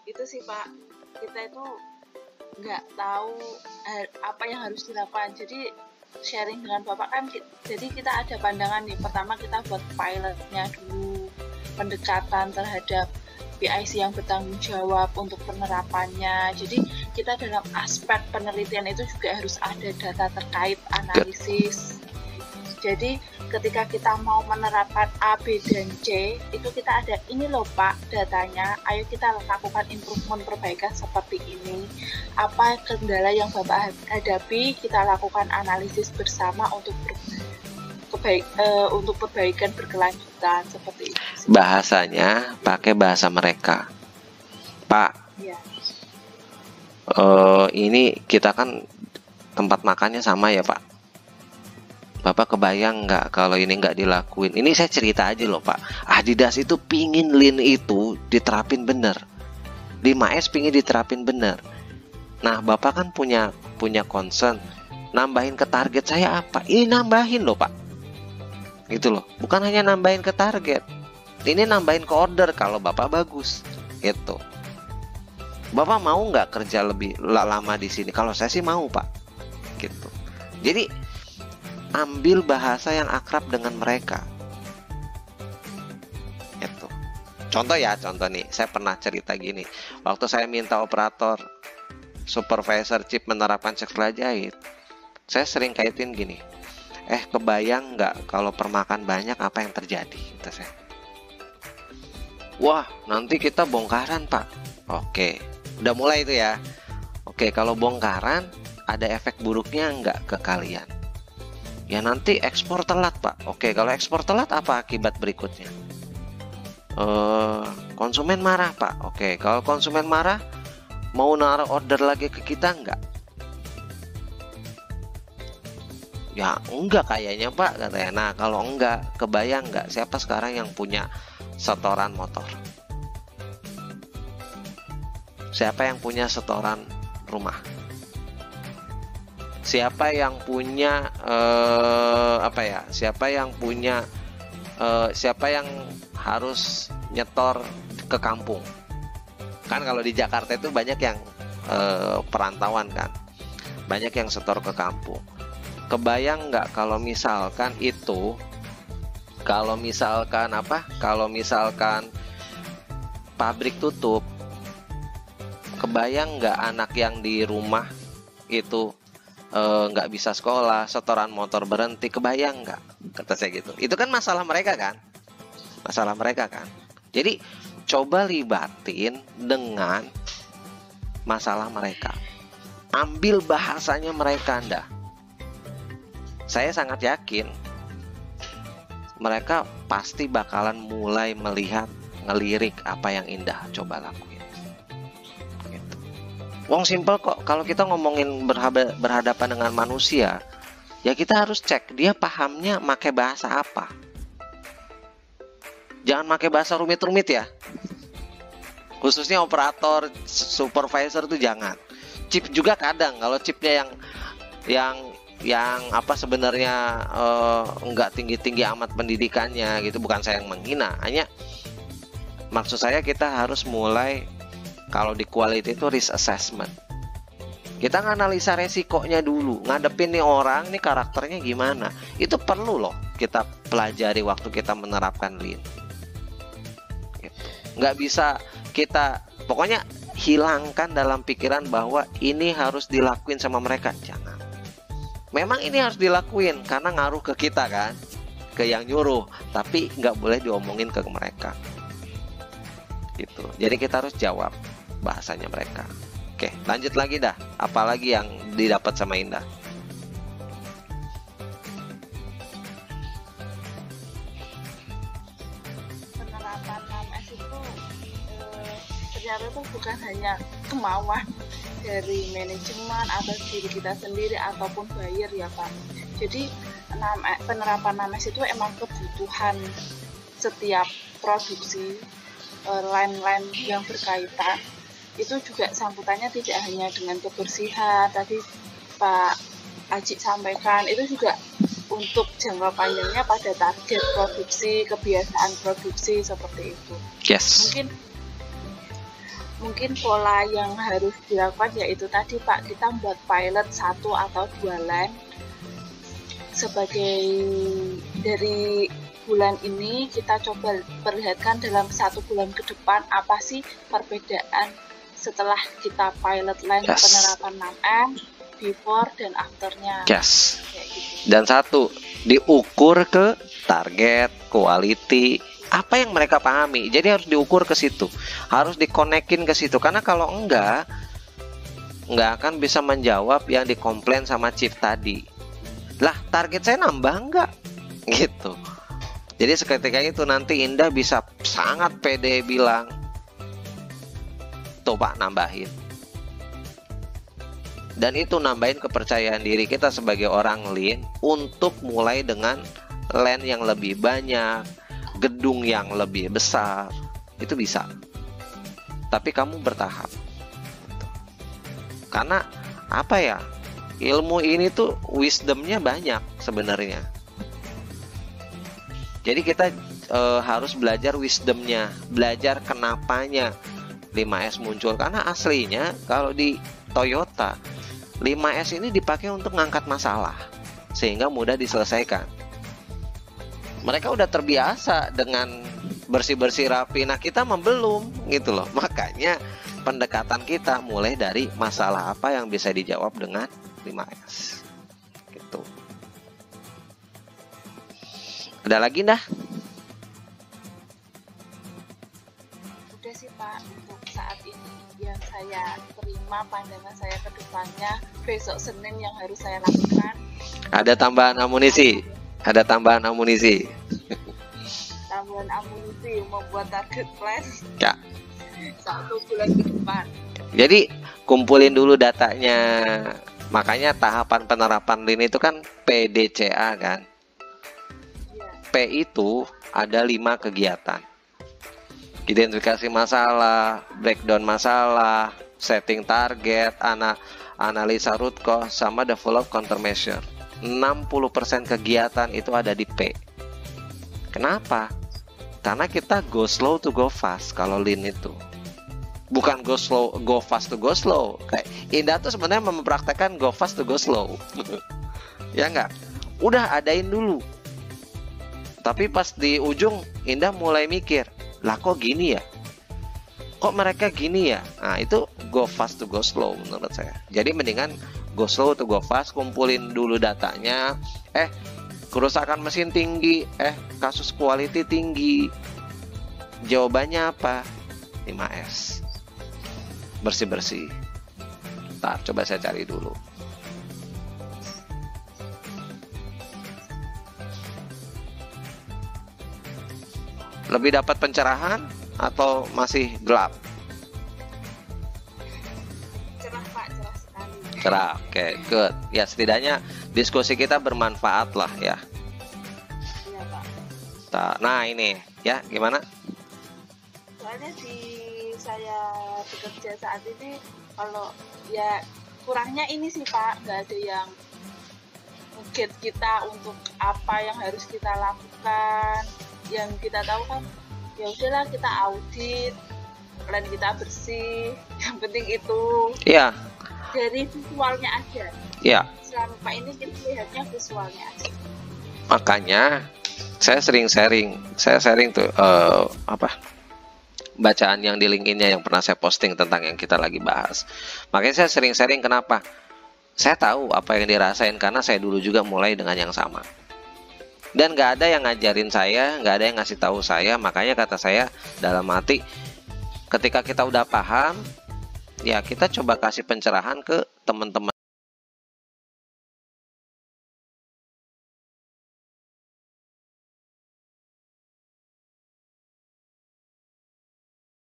Itu sih Pak, kita itu nggak tahu apa yang harus dilakukan. Jadi sharing dengan Bapak kan, jadi kita ada pandangan nih. Pertama kita buat pilotnya dulu, pendekatan terhadap PIC yang bertanggung jawab untuk penerapannya. Jadi kita dalam aspek penelitian itu juga harus ada data terkait analisis. Jadi ketika kita mau menerapkan A, B, dan C, itu kita ada ini loh Pak datanya, ayo kita lakukan improvement perbaikan seperti ini. Apa kendala yang Bapak hadapi, kita lakukan analisis bersama untuk untuk perbaikan berkelanjutan seperti itu. Bahasanya pakai bahasa mereka, Pak. Ya. Ini kita kan tempat makannya sama ya Pak. Bapak kebayang nggak kalau ini nggak dilakuin? Ini saya cerita aja loh Pak. Adidas itu pingin Lean itu diterapin bener. 5S pingin diterapin bener. Nah Bapak kan punya concern, nambahin ke target saya apa? Ini nambahin loh Pak. Gitu loh. Bukan hanya nambahin ke target. Ini nambahin ke order kalau Bapak bagus. Gitu. Bapak mau nggak kerja lebih lama di sini? Kalau saya sih mau Pak. Gitu. Jadi ambil bahasa yang akrab dengan mereka. Itu. Contoh nih, saya pernah cerita gini. Waktu saya minta operator supervisor chip menerapkan setelah jahit, saya sering kaitin gini. Kebayang nggak kalau permakan banyak apa yang terjadi? Kata saya. Wah, nanti kita bongkaran Pak. Oke, udah mulai itu ya. Oke, kalau bongkaran ada efek buruknya nggak ke kalian? Ya nanti ekspor telat Pak. Oke, kalau ekspor telat apa akibat berikutnya? Konsumen marah Pak. Oke, kalau konsumen marah, mau naruh order lagi ke kita enggak? Ya enggak kayaknya Pak katanya. Nah kalau enggak, kebayang enggak siapa sekarang yang punya setoran motor? Siapa yang punya setoran rumah? Siapa yang punya siapa yang harus nyetor ke kampung? Kan kalau di Jakarta itu banyak yang perantauan kan, banyak yang setor ke kampung. Kebayang nggak kalau misalkan pabrik tutup, kebayang nggak anak yang di rumah itu nggak bisa sekolah, setoran motor berhenti, kebayang nggak? Kata saya gitu. Itu kan masalah mereka kan? Jadi coba libatin dengan masalah mereka. Ambil bahasanya mereka Anda. Saya sangat yakin mereka pasti bakalan mulai ngelirik apa yang Indah coba lakuin. Wong simple kok. Kalau kita ngomongin berhadapan dengan manusia, ya kita harus cek dia pahamnya pakai bahasa apa. Jangan pakai bahasa rumit-rumit ya. Khususnya operator, supervisor tuh jangan. Chip juga kadang kalau chipnya yang sebenarnya nggak tinggi-tinggi amat pendidikannya gitu. Bukan saya yang menghina, hanya maksud saya kita harus mulai. Kalau di quality itu risk assessment. Kita nganalisa resikonya dulu. Ngadepin nih orang, nih karakternya gimana. Itu perlu loh kita pelajari waktu kita menerapkan Lean. Gitu. Nggak bisa kita, pokoknya hilangkan dalam pikiran bahwa ini harus dilakuin sama mereka. Jangan. Memang ini harus dilakuin karena ngaruh ke kita kan. Ke yang nyuruh. Tapi nggak boleh diomongin ke mereka. Gitu. Jadi kita harus jawab bahasanya mereka. Oke, lanjut lagi dah. Apalagi yang didapat sama Indah? Penerapan 6S itu ternyata itu bukan hanya kemauan dari manajemen atau diri kita sendiri ataupun buyer ya Pak. Jadi penerapan 6S itu emang kebutuhan setiap produksi, line-line yang berkaitan. Itu juga sambutannya tidak hanya dengan kebersihan, tadi Pak Aji sampaikan, itu juga untuk jangka panjangnya pada target produksi, kebiasaan produksi seperti itu. Yes. mungkin pola yang harus dilakukan yaitu tadi Pak, kita buat pilot 1 atau 2 line sebagai dari bulan ini. Kita coba perlihatkan dalam 1 bulan ke depan apa sih perbedaan setelah kita pilot line penerapan 6M, before dan afternya. Kayak gitu. Dan 1, diukur ke target, quality, apa yang mereka pahami. Jadi harus diukur ke situ, harus dikonekin ke situ. Karena kalau enggak akan bisa menjawab yang dikomplain sama chief tadi. Lah, target saya nambah enggak? Gitu. Jadi seketika itu nanti Indah bisa sangat pede bilang, tuh Pak, nambahin. Dan itu nambahin kepercayaan diri kita sebagai orang lean untuk mulai dengan land yang lebih banyak, gedung yang lebih besar. Itu bisa. Tapi kamu bertahap. Karena apa ya? Ilmu ini tuh wisdomnya banyak sebenarnya. Jadi kita harus belajar wisdomnya, belajar kenapanya 5S muncul. Karena aslinya kalau di Toyota 5S ini dipakai untuk ngangkat masalah sehingga mudah diselesaikan. Mereka udah terbiasa dengan bersih-bersih rapi. Nah, kita belum gitu loh. Makanya pendekatan kita mulai dari masalah apa yang bisa dijawab dengan 5S. Gitu. Ada lagi dah? Udah sih Pak, untuk saat ini yang saya terima pandangan saya ke depannya. Besok Senin yang harus saya lakukan. Ada tambahan amunisi. Ada tambahan amunisi. Tambahan amunisi membuat target flash. Ya. 1 bulan ke depan. Jadi kumpulin dulu datanya. Makanya tahapan penerapan lean itu kan PDCA kan. Ya. P itu ada 5 kegiatan. Identifikasi masalah, breakdown masalah, setting target, analisa root cause, sama develop countermeasure. 60% kegiatan itu ada di P. Kenapa? Karena kita go slow to go fast kalau lean itu. Bukan go fast to go slow. Kayak Indah tuh sebenarnya mempraktekkan go fast to go slow. Ya enggak? Udah adain dulu. Tapi pas di ujung Indah mulai mikir, lah kok gini ya? Kok mereka gini ya? Nah, itu go fast to go slow menurut saya. Jadi mendingan go slow to go fast, kumpulin dulu datanya. Kerusakan mesin tinggi, kasus quality tinggi. Jawabannya apa? 5S. Bersih-bersih. Ntar coba saya cari dulu. Lebih dapat pencerahan atau masih gelap? Cerah Pak, cerah sekali. Cerah, oke, good. Ya, setidaknya diskusi kita bermanfaat lah ya. Iya Pak. Nah ini ya, gimana? Soalnya di saya bekerja saat ini, kalau ya kurangnya ini sih Pak, nggak ada yang nge-guide kita untuk apa yang harus kita lakukan. Yang kita tahu kan, ya udahlah kita audit, plan kita bersih, yang penting itu. Iya. Dari visualnya aja. Iya. Selama ini kita lihatnya visualnya aja. Makanya saya sering sharing tuh bacaan yang di LinkedIn-nya yang pernah saya posting tentang yang kita lagi bahas. Makanya saya sering sharing, kenapa? Saya tahu apa yang dirasain karena saya dulu juga mulai dengan yang sama. Dan nggak ada yang ngajarin saya, nggak ada yang ngasih tahu saya. Makanya kata saya dalam hati, ketika kita udah paham, ya kita coba kasih pencerahan ke teman-teman